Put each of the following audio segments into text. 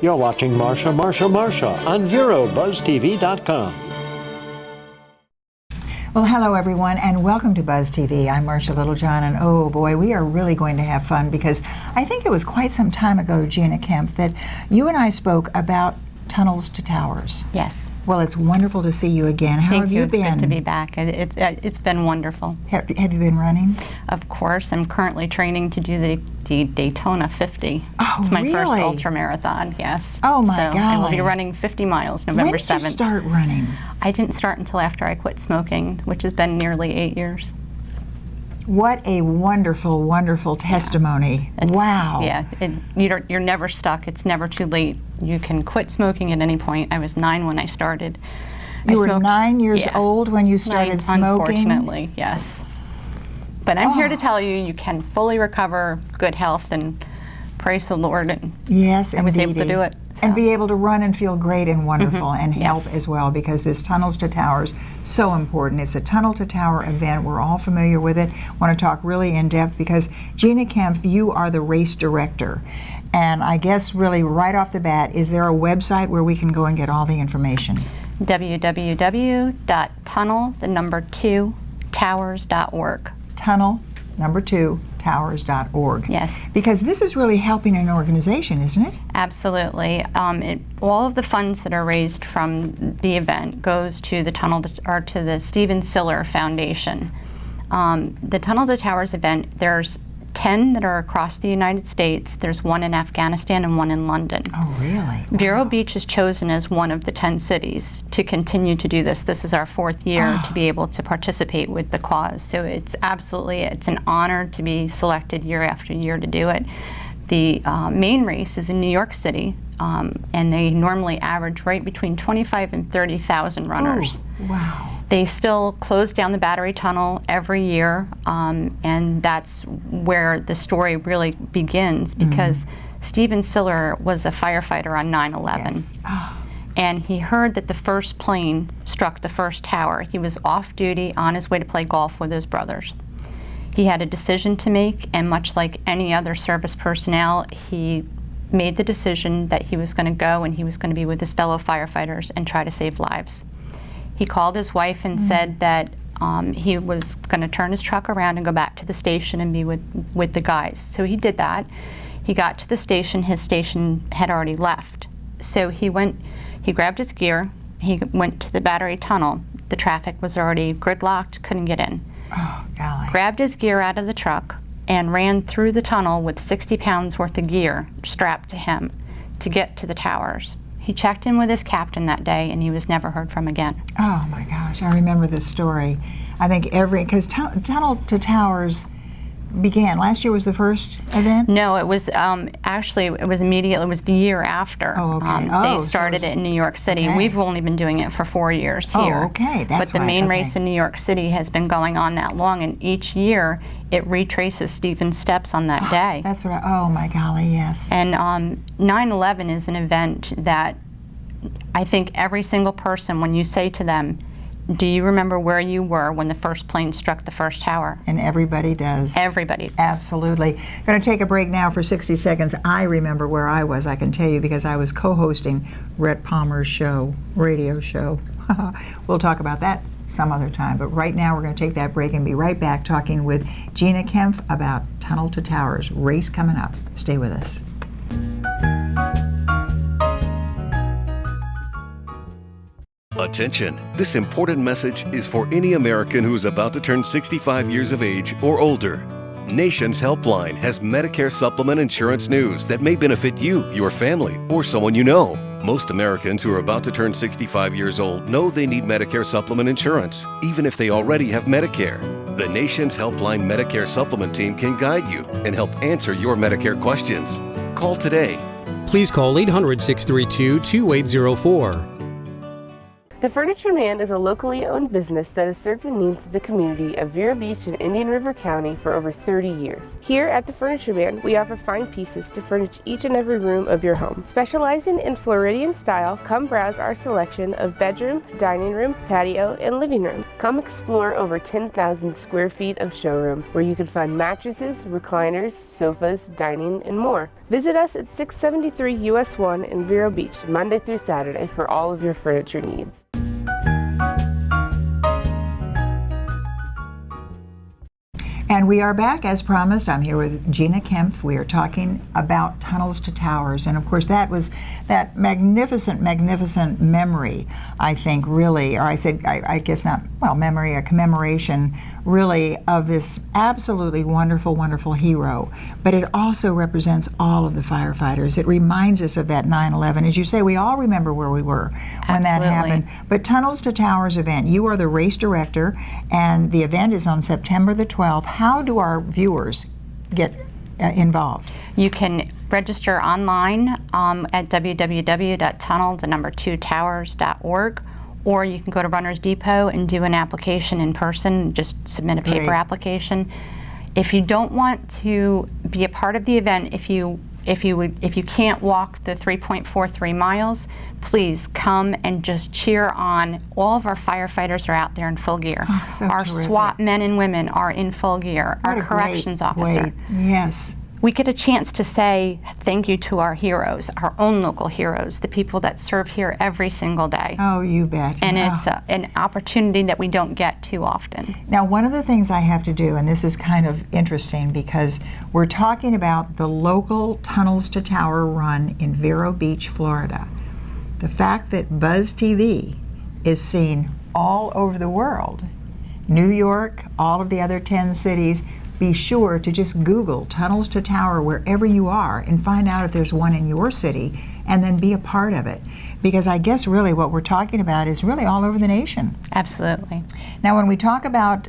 You're watching Marsha on VeroBuzzTV.com. Well, hello everyone, and welcome to Buzz TV. I'm Marsha Littlejohn, and oh boy, we are really going to have fun because I think it was quite some time ago, Gina Kemp, that you and I spoke about tunnels to towers. Yes. Well, it's wonderful to see you again. How have you been? It's good to be back. It's been wonderful. Have you been running? Of course. I'm currently training to do the Daytona 50. Oh, it's my really? first ultra marathon, yes. Oh, my God. golly. I will be running 50 miles November 7th. When did you start running? I didn't start until after I quit smoking, which has been nearly 8 years. What a wonderful, wonderful testimony. Wow. Yeah, you're never stuck. It's never too late. You can quit smoking at any point. I was 9 when I started. You were 9 years old when you started smoking? Unfortunately, yes. But I'm here to tell you, you can fully recover good health, and praise the Lord. And yes, I was able to do it. And be able to run and feel great and wonderful and help Yes. as well, because this Tunnels to Towers, so important. It's a Tunnel to Tower event. We're all familiar with it. Want to talk really in depth because Gina Kempf, you are the race director. And I guess really right off the bat, is there a website where we can go and get all the information? www.tunnel2towers.org. Tunnel2towers.org. Yes. Because this is really helping an organization, isn't it? Absolutely. All of the funds that are raised from the event goes to the to the Siller Foundation. The Tunnel to Towers event, there's 10 that are across the United States. There's one in Afghanistan and one in London. Oh, really? Vero Beach is chosen as one of the 10 cities to continue to do this. This is our 4th year to be able to participate with the cause. So it's an honor to be selected year after year to do it. The main race is in New York City, and they normally average right between 25 and 30,000 runners. Oh, wow. They still close down the Battery Tunnel every year, and that's where the story really begins, because Stephen Siller was a firefighter on 9/11. Yes. Oh. And he heard that the first plane struck the first tower. He was off duty on his way to play golf with his brothers. He had a decision to make, and much like any other service personnel, he made the decision that he was going to go and he was going to be with his fellow firefighters and try to save lives. He called his wife and said that he was going to turn his truck around and go back to the station and be with the guys. So he did that. He got to the station. His station had already left. So he grabbed his gear. He went to the Battery Tunnel. The traffic was already gridlocked, couldn't get in. Oh, golly. Grabbed his gear out of the truck and ran through the tunnel with 60 pounds worth of gear strapped to him to get to the towers. He checked in with his captain that day, and he was never heard from again. Oh my gosh, I remember this story. I think because Tunnel to Towers began, last year was the first event? No, it was actually, it was immediately, it was the year after. Oh, okay. They started it in New York City. Okay. We've only been doing it for 4 years here. Oh, okay, that's But the right. main Okay. race in New York City has been going on that long, and each year it retraces Stephen's steps on that day. That's right. Oh my golly, yes. And 9/11 is an event that I think every single person, when you say to them, do you remember where you were when the first plane struck the first tower? And everybody does. Everybody does. Absolutely. Going to take a break now for 60 seconds. I remember where I was, I can tell you, because I was co-hosting Rhett Palmer's radio show. We'll talk about that some other time. But right now we're going to take that break and be right back talking with Gina Kempf about Tunnel to Towers. Race coming up. Stay with us. Attention! This important message is for any American who is about to turn 65 years of age or older. Nation's Helpline has Medicare supplement insurance news that may benefit you, your family, or someone you know. Most Americans who are about to turn 65 years old know they need Medicare supplement insurance, even if they already have Medicare. The Nation's Helpline Medicare supplement team can guide you and help answer your Medicare questions. Call today. Please call 800-632-2804. The Furniture Man is a locally owned business that has served the needs of the community of Vero Beach and Indian River County for over 30 years. Here at the Furniture Man, we offer fine pieces to furnish each and every room of your home. Specializing in Floridian style, come browse our selection of bedroom, dining room, patio, and living room. Come explore over 10,000 square feet of showroom, where you can find mattresses, recliners, sofas, dining, and more. Visit us at 673 US 1 in Vero Beach, Monday through Saturday for all of your furniture needs. And we are back as promised. I'm here with Gina Kempf. We are talking about tunnels to towers. And of course, that was that magnificent memory, I think, really, or I guess not, well, memory, a commemoration, really, of this absolutely wonderful hero. But it also represents all of the firefighters. It reminds us of that 9/11. As you say, we all remember where we were when that happened. But Tunnels to Towers event, you are the race director, and the event is on September the 12th. How do our viewers get involved? You can register online at www.tunnel2towers.org, or you can go to Runners Depot and do an application in person, just submit a paper application. If you don't want to be a part of the event, if you can't walk the 3.43 miles, please come and just cheer on. All of our firefighters are out there in full gear. Oh, so our terrific. SWAT men and women are in full gear. What our a corrections great officer. way. Yes. We get a chance to say thank you to our heroes, our own local heroes, the people that serve here every single day. Oh, you bet. And it's an opportunity that we don't get too often. Now, one of the things I have to do, and this is kind of interesting because we're talking about the local Tunnels to Tower run in Vero Beach, Florida. The fact that Buzz TV is seen all over the world, New York, all of the other 10 cities, be sure to just Google Tunnels to Tower wherever you are and find out if there's one in your city, and then be a part of it. Because I guess really what we're talking about is really all over the nation. Absolutely. Now, when we talk about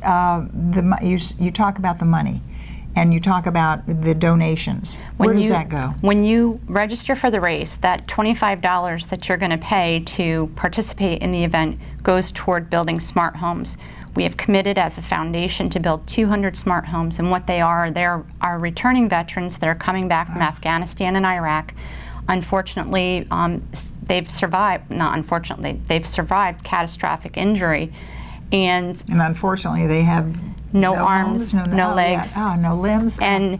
you talk about the money, and you talk about the donations. Where does that go? When you register for the race, that $25 that you're going to pay to participate in the event goes toward building smart homes. We have committed as a foundation to build 200 smart homes, and what they are, they're our returning veterans that are coming back from Afghanistan and Iraq. Unfortunately, they've survived survived catastrophic injury, and unfortunately they have no arms, no legs, no limbs. And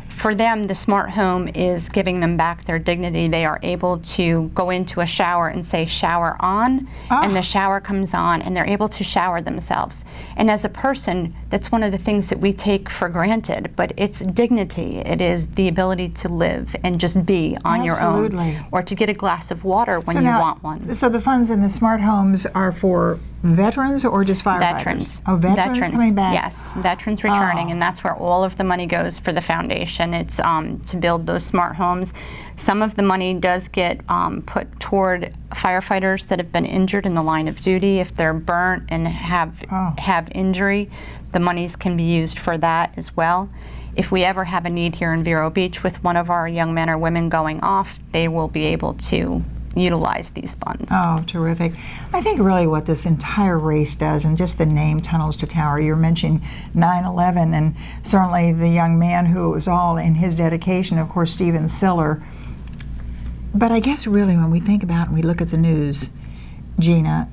for them, the smart home is giving them back their dignity. They are able to go into a shower and say shower on, and the shower comes on, and they're able to shower themselves. And as a person, that's one of the things that we take for granted, but it's dignity. It is the ability to live and just be on your own, or to get a glass of water when you want one. So the funds in the smart homes are for veterans or just firefighters? Veterans. Oh, veterans coming back. Yes, veterans returning, and that's where all of the money goes for the foundation. It's to build those smart homes. Some of the money does get put toward firefighters that have been injured in the line of duty. If they're burnt and have injury, the monies can be used for that as well. If we ever have a need here in Vero Beach with one of our young men or women going off, they will be able to utilize these funds. Oh, terrific. I think really what this entire race does, and just the name Tunnels to Tower, you're mentioning 9/11, and certainly the young man who was all in his dedication, of course, Siller. But I guess really when we think about and we look at the news, Gina,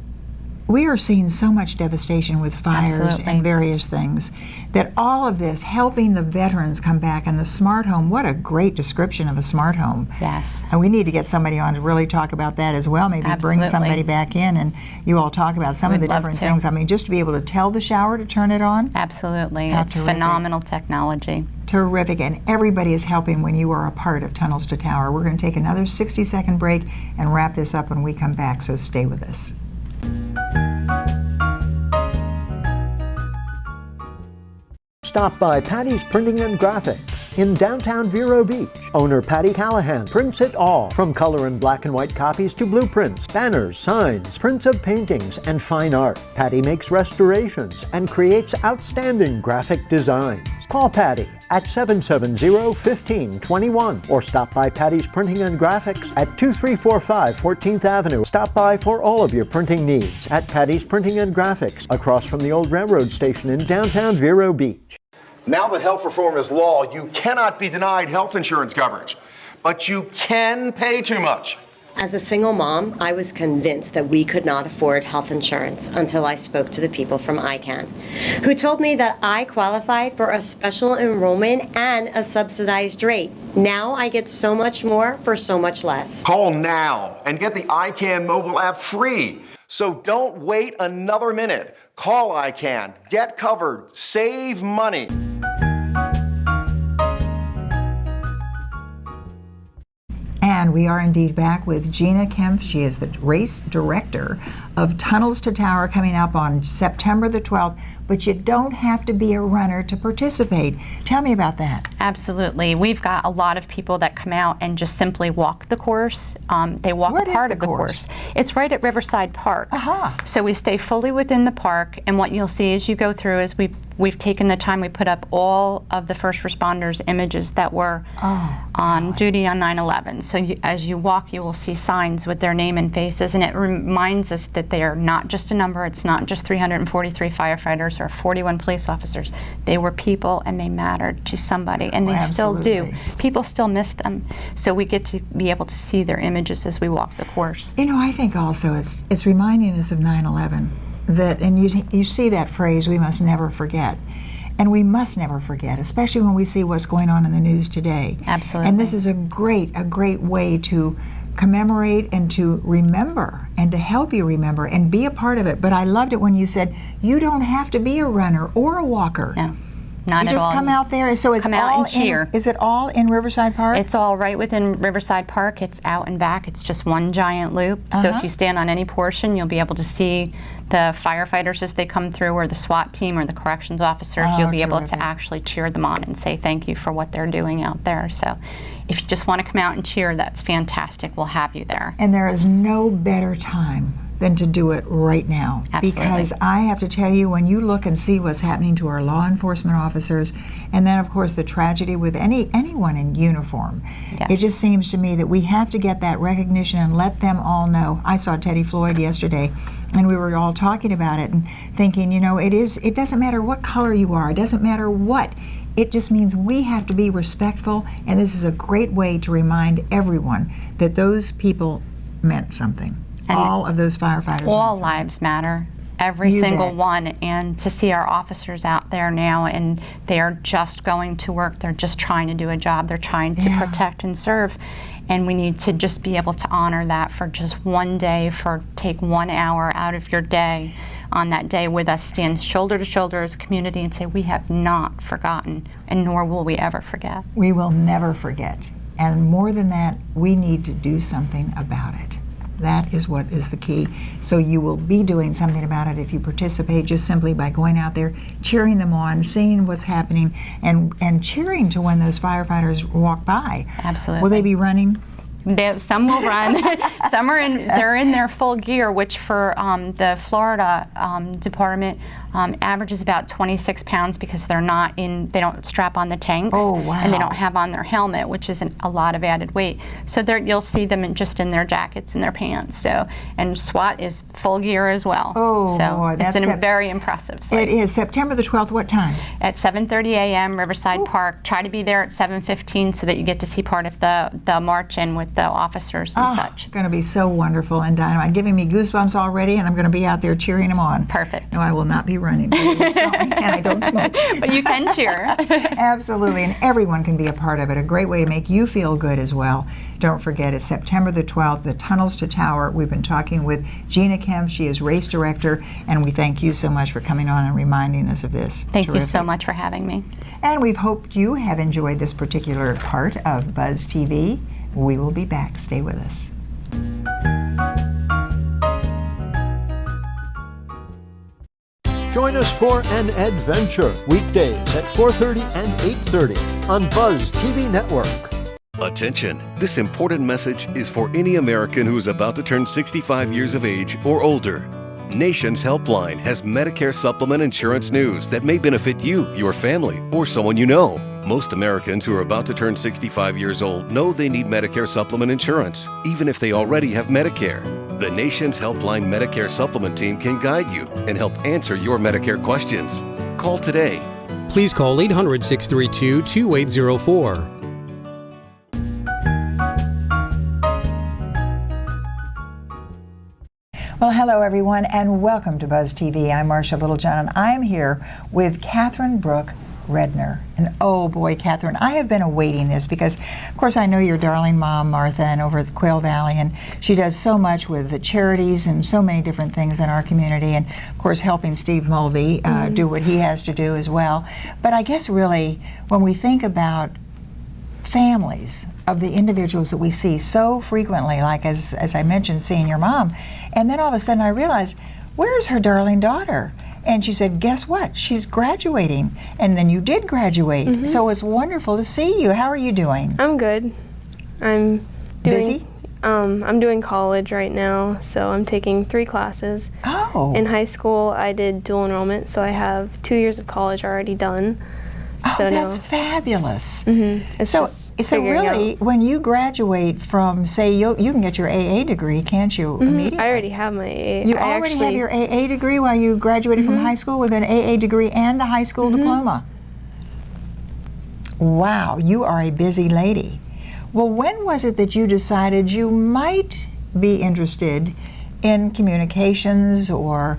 we are seeing so much devastation with fires and various things, that all of this, helping the veterans come back, and the smart home, what a great description of a smart home. Yes. And we need to get somebody on to really talk about that as well, maybe bring somebody back in and you all talk about some of the different things. I mean, just to be able to tell the shower to turn it on. Absolutely. It's phenomenal technology. Terrific, and everybody is helping when you are a part of Tunnels to Tower. We're going to take another 60-second break and wrap this up when we come back, so stay with us. Stop by Patty's Printing and Graphics. in downtown Vero Beach. Owner Patty Callahan prints it all, from color and black and white copies to blueprints, banners, signs, prints of paintings, and fine art. Patty makes restorations and creates outstanding graphic designs. Call Patty at 770-1521 or stop by Patty's Printing and Graphics at 2345 14th Avenue. Stop by for all of your printing needs at Patty's Printing and Graphics, across from the old railroad station in downtown Vero Beach. Now that health reform is law, you cannot be denied health insurance coverage, but you can pay too much. As a single mom, I was convinced that we could not afford health insurance until I spoke to the people from ICANN, who told me that I qualified for a special enrollment and a subsidized rate. Now I get so much more for so much less. Call now and get the ICANN mobile app free. So don't wait another minute. Call ICANN, get covered, save money. And we are indeed back with Gina Kemp. She is the race director of Tunnels to Tower, coming up on September the 12th. But you don't have to be a runner to participate. Tell me about that. Absolutely. We've got a lot of people that come out and just simply walk the course. They walk What a is part the of the course? course. It's right at Riverside Park. Aha. So we stay fully within the park, and what you'll see as you go through is we've taken the time, we put up all of the first responders' images that were on duty on 9/11. So as you walk, you will see signs with their name and faces, and it reminds us that they are not just a number. It's not just 343 firefighters or 41 police officers. They were people, and they mattered to somebody, and they still do. Absolutely. People still miss them. So we get to be able to see their images as we walk the course. You know, I think also it's reminding us of 9/11. That, and you see that phrase, we must never forget. And we must never forget, especially when we see what's going on in the news today. Absolutely. And this is a great way to commemorate and to remember and to help you remember and be a part of it. But I loved it when you said you don't have to be a runner or a walker. No, not You at just all. come out there. So it's Come out all and cheer. Is it all in Riverside Park? It's all right within Riverside Park. It's out and back. It's just one giant loop. So if you stand on any portion, you'll be able to see the firefighters as they come through, or the SWAT team, or the corrections officers. You'll be able terrific. to actually cheer them on and say thank you for what they're doing out there. So if you just want to come out and cheer, that's fantastic. We'll have you there. And there is no better time than to do it right now. Absolutely. Because I have to tell you, when you look and see what's happening to our law enforcement officers, and then of course the tragedy with anyone in uniform, Yes. it just seems to me that we have to get that recognition and let them all know. I saw Teddy Floyd yesterday, and we were all talking about it and thinking, you know, it doesn't matter what color you are, it doesn't matter what. It just means we have to be respectful, and this is a great way to remind everyone that those people meant something. And all of those firefighters. All meant something. lives matter. Every You single bet. one. And to see our officers out there now, and they are just going to work. They're just trying to do a job. They're trying to Yeah. protect and serve. And we need to just be able to honor that for just one day, take 1 hour out of your day on that day with us, stand shoulder to shoulder as a community and say we have not forgotten, and nor will we ever forget. We will never forget. And more than that, we need to do something about it. That is what is the key. So you will be doing something about it if you participate, just simply by going out there, cheering them on, seeing what's happening, and cheering to when those firefighters walk by. Absolutely. Will they be running? Some will run. Some they're in their full gear, which for the Florida department averages about 26 pounds because they don't strap on the tanks. Oh, wow. And they don't have on their helmet, which is a lot of added weight. So you'll see them just in their jackets and their pants. So, and SWAT is full gear as well. Oh, so boy, it's that's a very impressive sight. It is. September the 12th, what time? At 7:30 a.m. Riverside Park. Try to be there at 7:15 so that you get to see part of the march in with the officers and such. Going to be so wonderful and dynamite. Giving me goosebumps already, and I'm going to be out there cheering them on. Perfect. No, I will not be running, and I don't smoke. But you can cheer. Absolutely, and everyone can be a part of it. A great way to make you feel good as well. Don't forget, it's September the 12th, the Tunnels to Tower. We've been talking with Gina Kemp. She is race director, and we thank you so much for coming on and reminding us of this. Thank you so Terrific. much for having me. And we've hoped you have enjoyed this particular part of Buzz TV. We will be back. Stay with us. Join us for an adventure. Weekdays at 4:30 and 8:30 on Buzz TV Network. Attention! This important message is for any American who is about to turn 65 years of age or older. Nation's Helpline has Medicare supplement insurance news that may benefit you, your family, or someone you know. Most Americans who are about to turn 65 years old know they need Medicare supplement insurance, even if they already have Medicare. The Nation's Helpline Medicare Supplement Team can guide you and help answer your Medicare questions. Call today. Please call 800-632-2804. Well, hello everyone, and welcome to Buzz TV. I'm Marsha Littlejohn, and I'm here with Kathryn Brooke Redner. And oh boy, Kathryn, I have been awaiting this because, of course, I know your darling mom, Martha, and over at the Quail Valley, and she does so much with the charities and so many different things in our community, and of course helping Steve Mulvey do what he has to do as well. But I guess really, when we think about families of the individuals that we see so frequently, like as I mentioned, seeing your mom, and then all of a sudden I realized, where's her darling daughter? And she said, guess what? She's graduating. And then you did graduate. So it's wonderful to see you. How are you doing? I'm good. I'm doing, busy? I'm doing college right now, so I'm taking 3 classes. Oh. In high school, I did dual enrollment, so I have 2 years of college already done. Oh, so that's now, fabulous. It's So figuring really, out. when you graduate from, say, you can get your AA degree, can't you, immediately? I already have my AA. You already have your AA degree while you graduated from high school with an AA degree and a high school diploma. Wow, you are a busy lady. Well, when was it that you decided you might be interested in communications or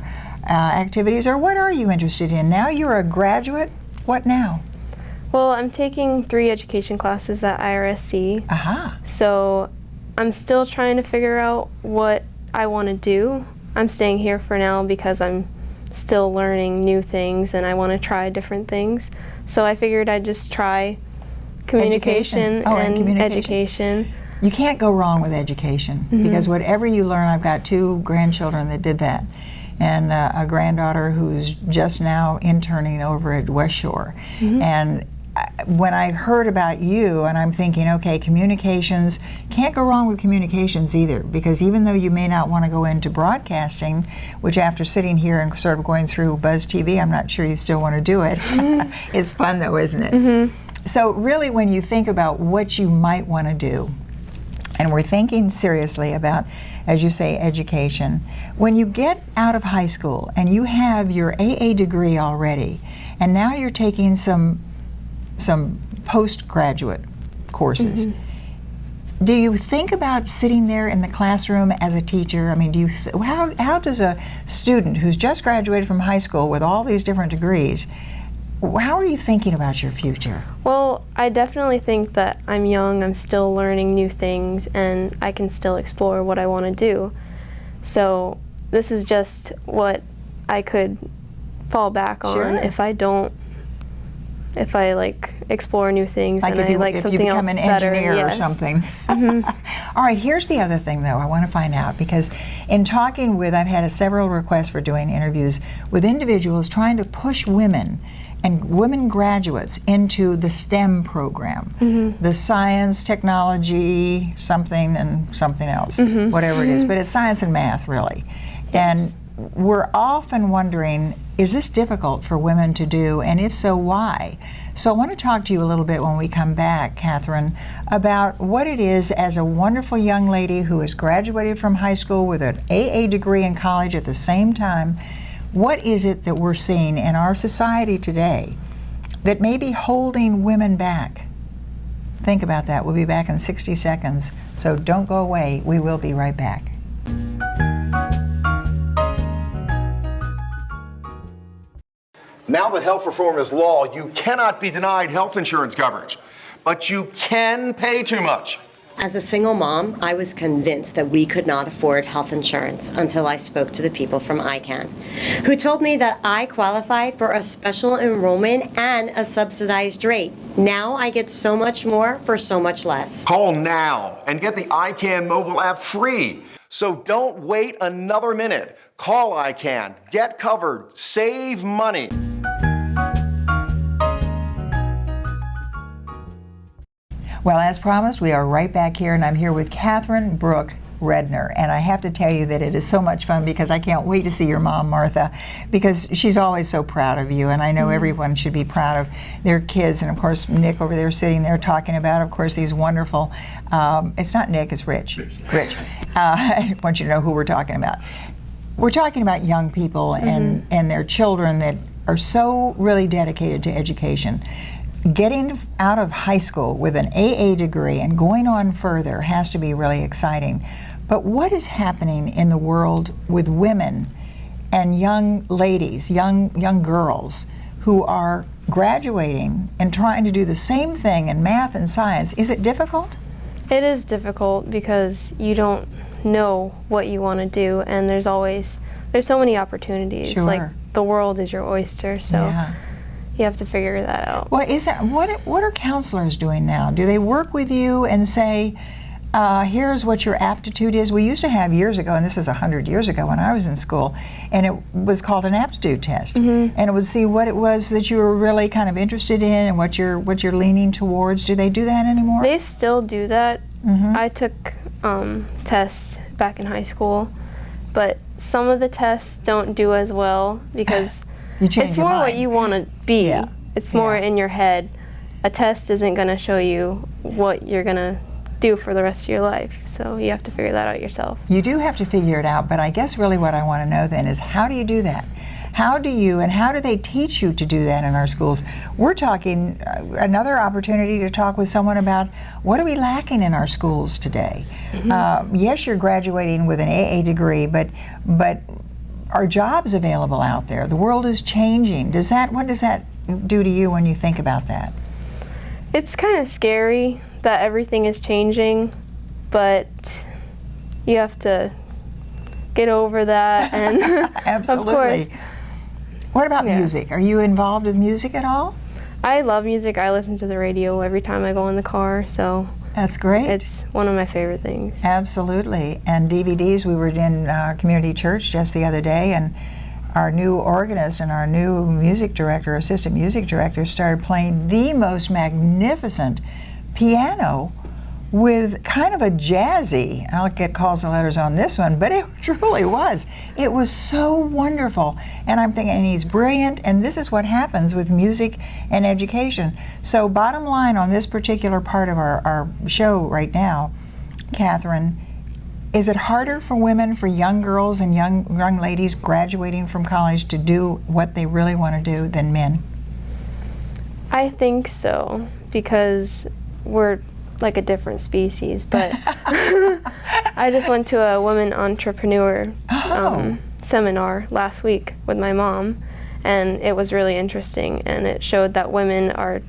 activities, or what are you interested in? Now you're a graduate, what now? Well, I'm taking 3 education classes at IRSC. So I'm still trying to figure out what I want to do. I'm staying here for now because I'm still learning new things and I want to try different things. So I figured I'd just try communication and education. You can't go wrong with education because whatever you learn, I've got 2 grandchildren that did that, and a granddaughter who's just now interning over at West Shore. And when I heard about you, and I'm thinking, okay, communications, can't go wrong with communications either, because even though you may not want to go into broadcasting, which after sitting here and sort of going through Buzz TV, I'm not sure you still want to do it. It's fun though, isn't it? So really, when you think about what you might want to do, and we're thinking seriously about, as you say, education, when you get out of high school and you have your AA degree already, and now you're taking some postgraduate courses. Do you think about sitting there in the classroom as a teacher? I mean, how does a student who's just graduated from high school with all these different degrees, how are you thinking about your future? Well, I definitely think that I'm young, I'm still learning new things, and I can still explore what I want to do. So this is just what I could fall back on if I like explore new things, like and if I like something else better. If you become an engineer or yes. something. All right, here's the other thing though I want to find out, because in talking with, I've had several requests for doing interviews with individuals trying to push women and women graduates into the STEM program, the science, technology, something and something else, whatever it is, but it's science and math really. And we're often wondering, is this difficult for women to do, and if so, why? So I want to talk to you a little bit when we come back, Kathryn, about what it is as a wonderful young lady who has graduated from high school with an AA degree in college at the same time. What is it that we're seeing in our society today that may be holding women back? Think about that. We'll be back in 60 seconds, so don't go away. We will be right back. Now that health reform is law, you cannot be denied health insurance coverage, but you can pay too much. As a single mom, I was convinced that we could not afford health insurance until I spoke to the people from ICANN, who told me that I qualified for a special enrollment and a subsidized rate. Now I get so much more for so much less. Call now and get the ICANN mobile app free. So don't wait another minute. Call ICANN. Get covered. Save money. Well, as promised, we are right back here, and I'm here with Kathryn Brooke Redner. And I have to tell you that it is so much fun because I can't wait to see your mom, Martha, because she's always so proud of you. And I know everyone should be proud of their kids. And of course, Nick over there sitting there talking about, of course, these wonderful, it's not Nick, it's Rich. I want you to know who we're talking about. We're talking about young people and their children that are so really dedicated to education. Getting out of high school with an AA degree and going on further has to be really exciting. But what is happening in the world with women and young ladies, young girls who are graduating and trying to do the same thing in math and science? Is it difficult? It is difficult because you don't know what you want to do, and there's so many opportunities. Sure. Like, the world is your oyster, so you have to figure that out. Well, what are counselors doing now? Do they work with you and say, here's what your aptitude is? We used to have years ago, and this is 100 years ago when I was in school, and it was called an aptitude test. And it would see what it was that you were really kind of interested in and what you're leaning towards. Do they do that anymore? They still do that. I took tests back in high school, but some of the tests don't do as well because it's more what you want to be. Yeah. It's more in your head. A test isn't going to show you what you're going to do for the rest of your life, so you have to figure that out yourself. You do have to figure it out, but I guess really what I want to know then is, how do you do that? How do they teach you to do that in our schools? We're talking another opportunity to talk with someone about what are we lacking in our schools today. Yes, you're graduating with an AA degree, but are jobs available out there? The world is changing. What does that do to you when you think about that? It's kind of scary that everything is changing, but you have to get over that. And Absolutely. Of course, what about music? Are you involved with music at all? I love music. I listen to the radio every time I go in the car, so that's great. It's one of my favorite things. Absolutely. And DVDs, we were in community church just the other day, and our new organist and our new music director, assistant music director, started playing the most magnificent piano with kind of a jazzy, I'll get calls and letters on this one, but it truly was. It was so wonderful. And I'm thinking, he's brilliant, and this is what happens with music and education. So bottom line on this particular part of our show right now, Kathryn, is it harder for women, for young girls and young ladies graduating from college to do what they really want to do than men? I think so, because we're like a different species, but I just went to a women entrepreneur seminar last week with my mom, and it was really interesting, and it showed that women are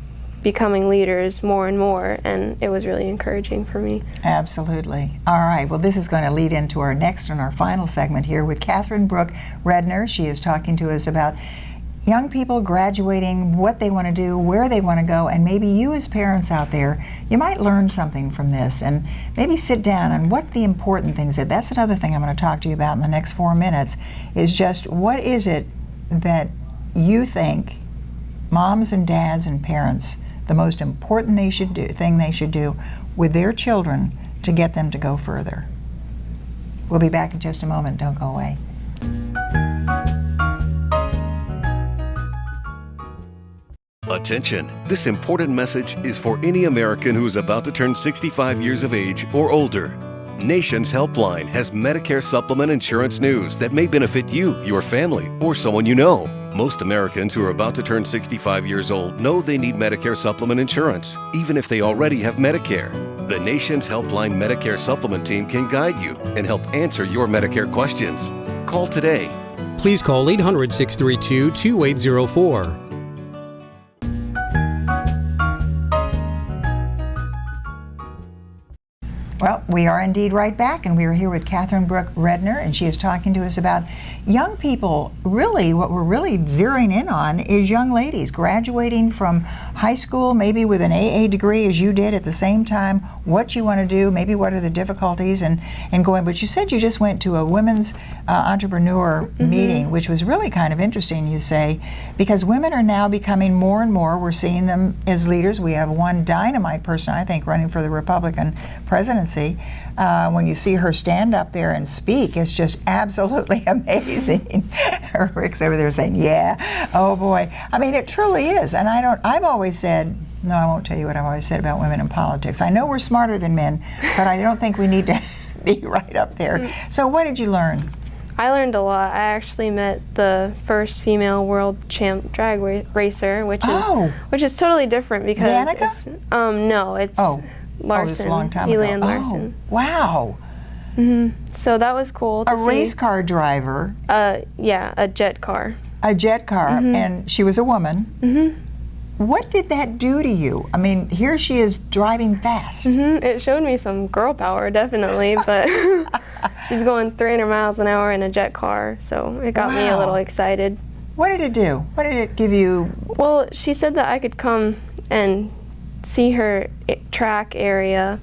becoming leaders more and more, and it was really encouraging for me. Absolutely. All right, well, this is going to lead into our next and our final segment here with Kathryn Brooke Redner. She is talking to us about young people graduating, what they want to do, where they want to go, and maybe you as parents out there, you might learn something from this and maybe sit down and what the important things are. That's another thing I'm going to talk to you about in the next 4 minutes, is just what is it that you think moms and dads and parents, the most important thing they should do with their children to get them to go further. We'll be back in just a moment. Don't go away. Attention! This important message is for any American who is about to turn 65 years of age or older. Nation's Helpline has Medicare supplement insurance news that may benefit you, your family, or someone you know. Most Americans who are about to turn 65 years old know they need Medicare supplement insurance, even if they already have Medicare. The Nation's Helpline Medicare Supplement Team can guide you and help answer your Medicare questions. Call today. Please call 800-632-2804. Well, we are indeed right back, and we are here with Kathryn Brooke Redner, and she is talking to us about young people. Really, what we're really zeroing in on is young ladies graduating from high school, maybe with an AA degree as you did at the same time, what you want to do, maybe what are the difficulties, and going. But you said you just went to a women's entrepreneur meeting, which was really kind of interesting, you say, because women are now becoming more and more, we're seeing them as leaders. We have one dynamite person, I think, running for the Republican presidency. When you see her stand up there and speak, it's just absolutely amazing. Rick's over there saying, yeah, oh boy. I mean, it truly is. And I've always said, no, I won't tell you what I've always said about women in politics. I know we're smarter than men, but I don't think we need to be right up there. So what did you learn? I learned a lot. I actually met the first female world champ drag racer, which is totally different because Danica? No, it's Larson. This is a long time Elan ago. Larson. Wow. So that was cool. A race car driver. Yeah, a jet car. A jet car, and she was a woman. What did that do to you? I mean, here she is driving fast. It showed me some girl power, definitely, but she's going 300 miles an hour in a jet car, so it got me a little excited. What did it do? What did it give you? Well, she said that I could come and see her track area,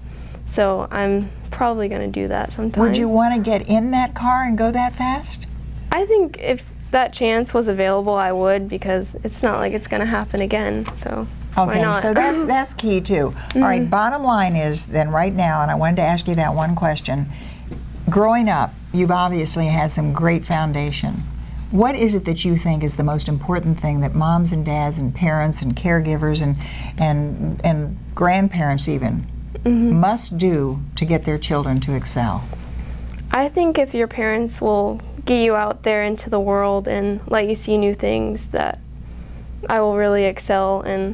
so I'm probably going to do that sometime. Would you want to get in that car and go that fast? I think if that chance was available, I would, because it's not like it's going to happen again, so why not? So that's key too. All right, bottom line is then right now, and I wanted to ask you that one question. Growing up, you've obviously had some great foundation. What is it that you think is the most important thing that moms and dads and parents and caregivers and grandparents even must do to get their children to excel? I think if your parents will get you out there into the world and let you see new things, that I will really excel and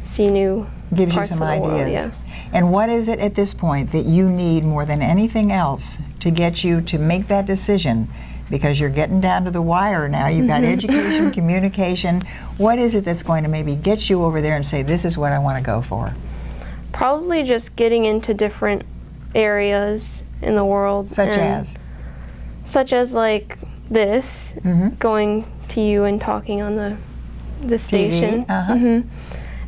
see new Gives you parts some of the ideas. world, yeah. And what is it at this point that you need more than anything else to get you to make that decision? Because you're getting down to the wire now. You've got education, communication. What is it that's going to maybe get you over there and say, this is what I want to go for? Probably just getting into different areas in the world. Such as? Such as like this, going to you and talking on the station. TV,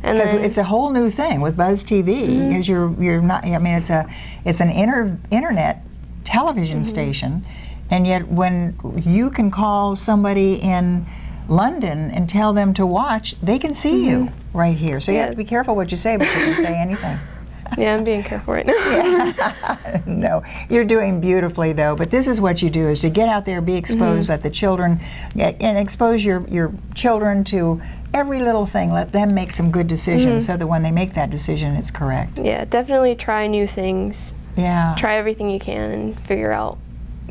And because then, it's a whole new thing with Buzz TV, because you're not. I mean, it's an internet television station, and yet when you can call somebody in London and tell them to watch, they can see you right here. So you have to be careful what you say, but you can say anything. Yeah, I'm being careful right now. No, you're doing beautifully though. But this is what you do: is to get out there, be exposed, let the children, and expose your children to every little thing. Let them make some good decisions, so that when they make that decision, it's correct. Yeah, definitely try new things. Yeah. Try everything you can and figure out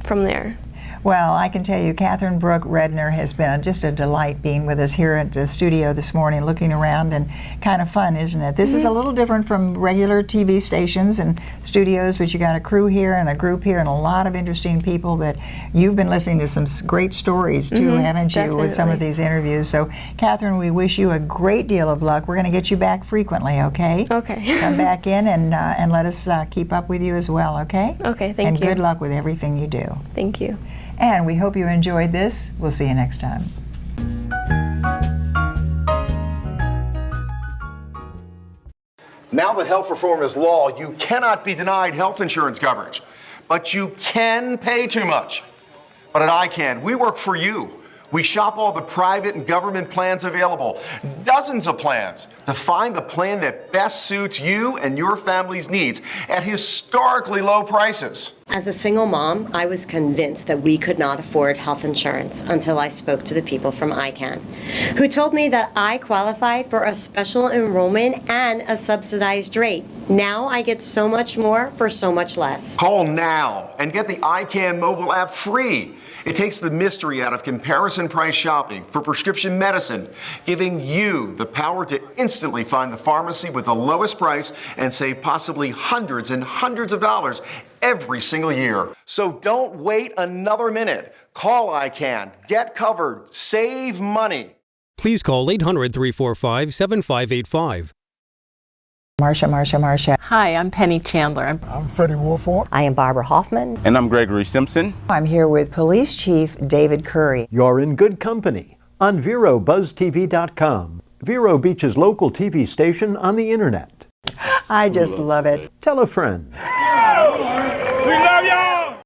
from there. Well, I can tell you, Kathryn Brooke Redner has been just a delight being with us here at the studio this morning, looking around, and kind of fun, isn't it? This is a little different from regular TV stations and studios, but you got a crew here and a group here and a lot of interesting people that you've been listening to some great stories too, haven't you, definitely. with some of these interviews. So, Kathryn, we wish you a great deal of luck. We're going to get you back frequently, okay? Okay. Come back in and let us keep up with you as well, okay? Okay, thank you. And good luck with everything you do. Thank you. And we hope you enjoyed this. We'll see you next time. Now that health reform is law, you cannot be denied health insurance coverage. But you can pay too much. But at ICANN, we work for you. We shop all the private and government plans available, dozens of plans, to find the plan that best suits you and your family's needs at historically low prices. As a single mom, I was convinced that we could not afford health insurance until I spoke to the people from ICANN, who told me that I qualified for a special enrollment and a subsidized rate. Now I get so much more for so much less. Call now and get the ICANN mobile app free. It takes the mystery out of comparison price shopping for prescription medicine, giving you the power to instantly find the pharmacy with the lowest price and save possibly hundreds and hundreds of dollars every single year. So don't wait another minute. Call ICANN, get covered, save money. Please call 800-345-7585. Marsha. Hi, I'm Penny Chandler. I'm Freddie Wolford. I am Barbara Hoffman. And I'm Gregory Simpson. I'm here with Police Chief David Curry. You're in good company on VeroBuzzTV.com, Vero Beach's local TV station on the internet. I just love it. Tell a friend.